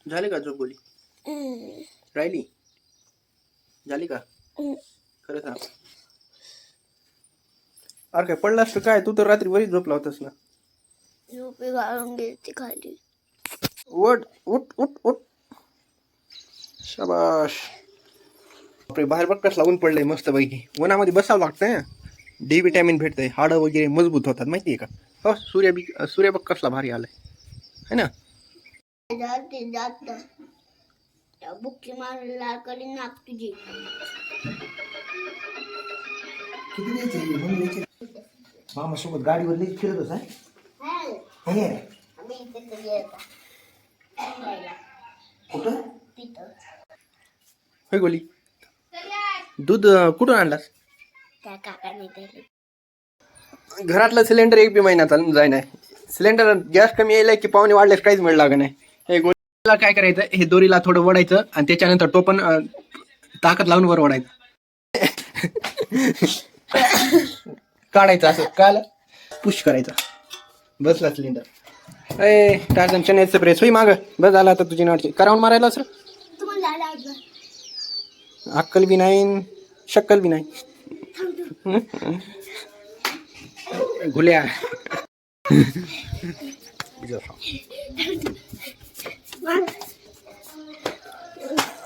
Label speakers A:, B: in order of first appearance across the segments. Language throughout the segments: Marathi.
A: झाली का झोप गोली? राहिली? झाली का? खरं सांग. अरे काय पडला असतं काय? तू तर रात्री वरी झोपला होतास ना.
B: झोपे गाळून गेली खाली.
A: उठ उठ उठ उठ. शाबाश. बापरे, बाहेर बघ कसला ऊन पडलंय मस्त पैकी. उन्हामध्ये बसावं लागतंय. डी विटॅमिन भेटतंय, हाडं वगैरे मजबूत होतात माहितीये का? हो, सूर्य बघ कसला भारी आलाय है ना.
B: जाते जात बुक्की मारून लाल करी नाक तुझी.
A: मामा सोबत गाडीवर लई फिरत होता.
B: आम्ही इथे कधी येता
A: कुठं?
B: तिथं
A: होय गोली. दूध कुठून आणलास?
B: त्या काकाने दिले.
A: घरातलं सिलेंडर एक बी महिना चालून जाय नाही. सिलेंडर गॅस कमी यायला की पाहुणे वाढल्यास काहीच मिळ लागत नाही. हे गोळीला काय करायचं, हे दोरीला थोडं वडायचं आणि त्याच्यानंतर टोपण ताकद लावून वर ओढायचं. काढायचं असं काल पुश करायचं. बसला सिलेंडर. ए टार्झन चेन्नईचं प्रेस होई माग बस झाला आता तुझी नाटकी करावून मारायला सर. अक्कल बी नाही शक्कल बी नाही. घुल्या.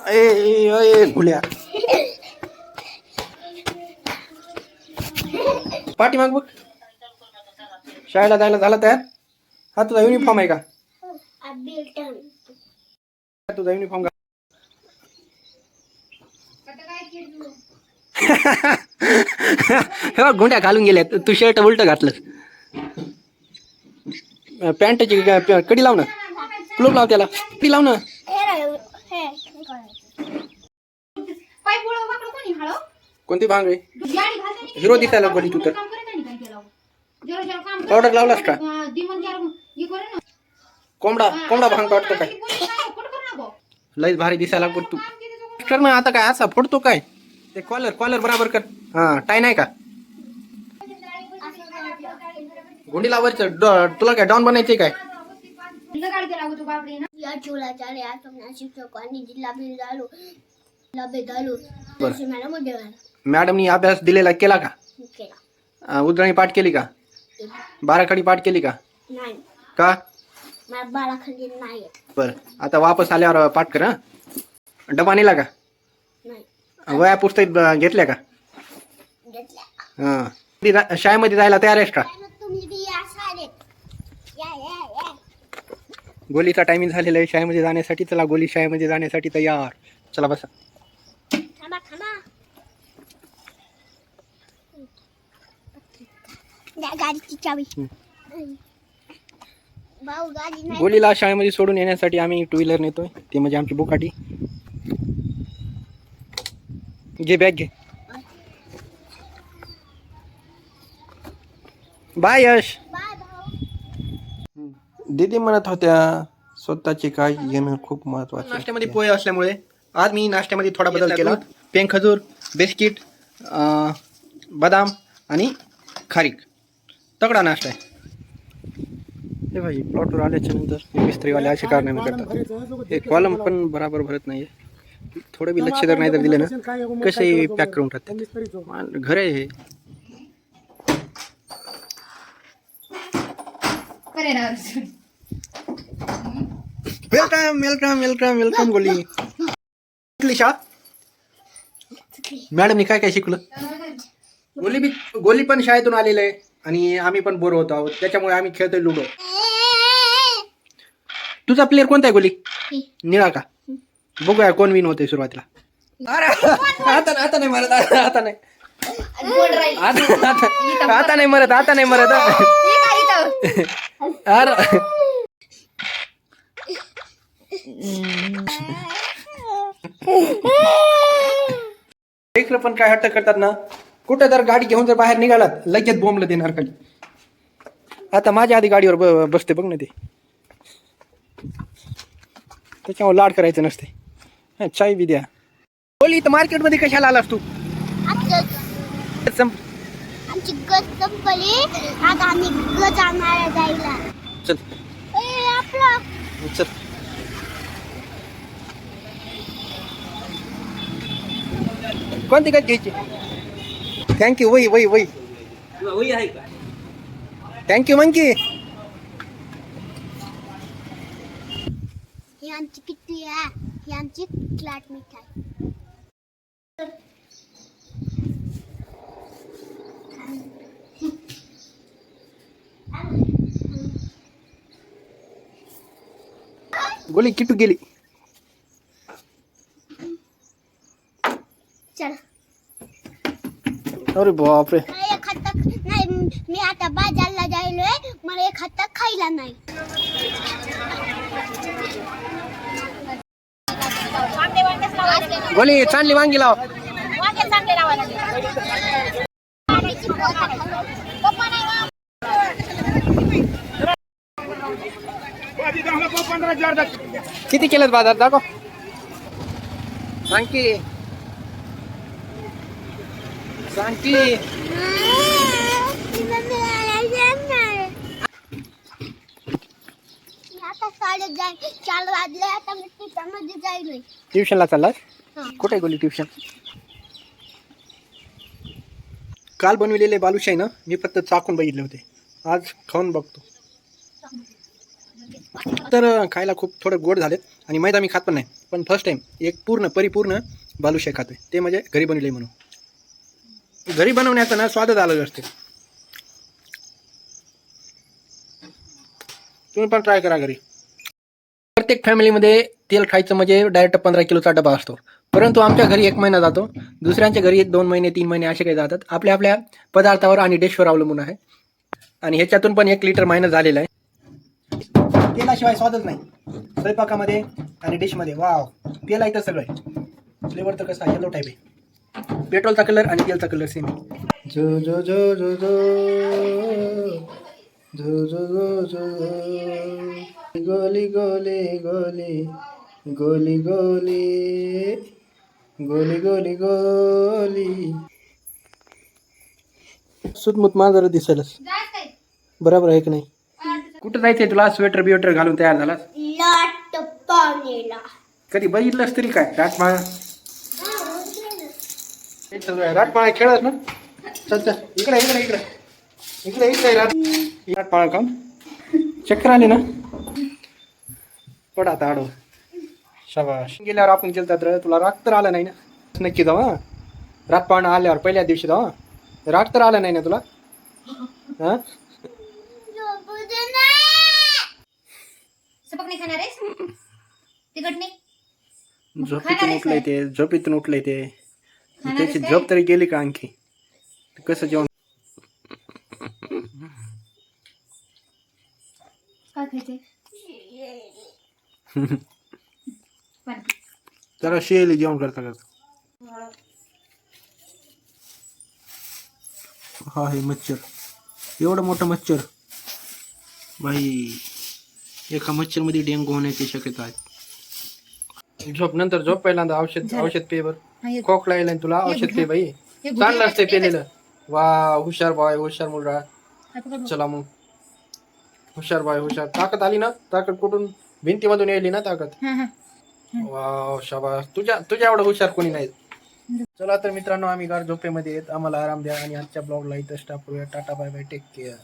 A: ए घुल्या. पाठीमाग बघ. शाळेला जायला झाला तयार? हा तुझा युनिफॉर्म आहे का? तुझा युनिफॉर्म का? हे घोंड्या घालून गेल्या. तू शर्ट उलट घातलं. पॅन्टची कडी लाव ना. क्लोब लाव त्याला. कडी लाव ना. कोणती भांग आहे? हिरो दिसायला गोली तू तर. पावडर लावलास का? कोंबडा भांग वाटतो काय? लईच भारी दिसायला तू. कर ना आता. काय असा फोडतो काय? ते कॉलर बराबर कर. हा टाय नाही का? गुंडी लावायचं. तुला काय डॉन बनायचंय काय? मॅडमनी अभ्यास दिलेला केला का? उजळणी पाठ केली का? बाराखडी पाठ केली का? का? बर आता वापस आल्यावर पाठ कर. डबा नेला का? वया पुस्तक घेतल्या का? हा शाळेमध्ये जायला तयार आहेस का? गोलीचा टायमिंग झालेला आहे शाळेमध्ये जाण्यासाठी. चला गोली शाळेमध्ये जाण्यासाठी तयार. चला बसा. गोलीला शाळेमध्ये सोडून येण्यासाठी आम्ही टू व्हीलर नेतोय. ते म्हणजे आमची बुकाटी. घे बॅग घे. बाय यश. दीदी म्हणत होत्या स्वतःची काळजी घेणं खूप महत्वाचं. नाश्त्यामध्ये पोहे असल्यामुळे आज मी नाश्त्यामध्ये थोडा बदल केला. पेंग खजूर, बिस्किट, बदाम आणि खारीक. तगडा नाश्ता आहे. हे भाई प्लॉटवर आल्याच्या नंतर मिस्त्रीवाले असे कारनामे करतात. हे कॉलम पण बराबर भरत नाहीये. थोडं बी लक्ष जर नाही तर दिलं ना कसे पॅक करून टाकतात. घर आहे हे. वेलकम गोली. शाळा मॅडमनी काय शिकलं? गोली पण शाळेतून आलेलं आहे आणि आम्ही पण बोर होतो आहोत. त्याच्यामुळे आम्ही खेळतोय लुडो. तुझा प्लेअर कोणता आहे गोली? निळा का? बघूया कोण विन होते सुरुवातीला. अरे आता नाही मरत. आता नाही मरत. अरे लेकरं पण काय हट्ट करतात ना. कुठं जर गाडी घेऊन जर बाहेर निघालात लगेच बोंबलं देणार खाली. आता माझ्या आधी गाडीवर बसते बघ ना ते. त्याच्यामुळे लाड करायचं नसते. चाय बी द्या. बोली तर मार्केटमध्ये कशाला आलास तू?
B: आमची गज संपली. आता आम्ही गज आणायला जायला.
A: चल
B: आपला
A: चल. कोणती काय घ्यायची? थँक्यू. वही वही वही
C: वही आहे का?
A: थँक्यू मग की.
B: ही आमची किती आहे? ही आमची क्लाट मिठाई.
A: गोली किटू गेली.
B: चल.
A: अरे बापरे.
B: मला एक हात नाही, मी आता बाजारला जायलोय, मला एक हात खायला नाही.
A: गोली चांगली वांगी लाव. किती केलं बाजार दाखव. सांग की. सांग की.
B: आता शाळेत जाईल, 4 वाजले, आता मी ट्युशनमध्ये जायलोय.
A: ट्युशनला चाललास?
B: हा.
A: कुठे गेली ट्युशन? काल बनविलेले बालुशाही ना मी फक्त चाकून बघितले होते, आज खाऊन बघतो. तर खायला खूप थोडं गोड झालेत आणि मैदा मी खात पण नाही, पण फर्स्ट टाइम एक परिपूर्ण बालुशाही खातोय, ते म्हणजे घरी बनवले म्हणून. घरी बनवण्याचा ना स्वादच अलग असते. तुम्ही पण ट्राय करा घरी. प्रत्येक फॅमिलीमध्ये तेल खायचं म्हणजे डायरेक्ट 15 किलोचा डबा असतो, परंतु आमच्या घरी 1 महिना जातो, दुसऱ्यांच्या घरी 2 महिने 3 महिने असे काही जातात. आपल्या आपल्या पदार्थावर आणि डिशवर अवलंबून आहे. आणि ह्याच्यातून पण 1 लिटर मायनस झालेला आहे. तेलाशिवाय स्वादच नाही स्वयंपाकामध्ये आणि डिशमध्ये. वाव, तेल आहे तर सगळं आहे. फ्लेवर तर कसा येलो टाईप आहे. पेट्रोलचा कलर आणि तेलचा कलर सेम. जो जो जो जो जो जो जो जो जो गोली गोली गोली गोली गोली गोली गोली गोली. सुतमुत मांजर दिसेलच. बरोबर आहे की नाही? कुठं जायचंय तुला? स्वेटर बिवेटर घालून तयार झालास?
B: लाट पाणीला.
A: कधी बघितलंस तरी काय राटमाळा? राटमाळा खेळत ना. चल चल इकडे इकडे इकडे इकडे इकडे राटमाळा काम. चक्कर आली ना. पड आता आडो. शाबाश. गेल्यावर आपण गेलता तर तुला राग तर आला नाही ना? नक्की जाऊ हा. रातपाळणा आल्यावर पहिल्या दिवशी जाऊ हा. राग तर आला नाही ना तुला? हा.
B: सपक नाही खाणार आहेस? तिखट नाही?
A: झोपेतून उठलंय ते, झोपेतून उठलंय ते. त्याची झोप तरी गेली का आणखी? कसं जेवण?
B: काय खायचंय?
A: जरा शेली जेवण करता करता. हा हे मच्छर, एवढं मोठं मच्छर बाई. एका मच्छर मध्ये डेंगू होण्याची शक्यता आहे. झोप नंतर झोप, पहिल्यांदा औषध पे बर. खोकला येईल तुला, औषध पे बाई. चांगलं असते पेलेलं. वा हुशार बाय, हुशार मुलगा. चला मग हुशार बाय हुशार. ताकद आली ना? ताकद कुठून? भिंतीमधून यायली ना ताकद. वा शाबास. तुझ्या एवढं हुशार कोणी नाही. चला तर मित्रांनो, आम्ही गार झोपेमध्ये येत, आम्हाला आराम द्या आणि आजच्या ब्लॉगला इथं स्टॉप करूया. Tata bye bye, take care.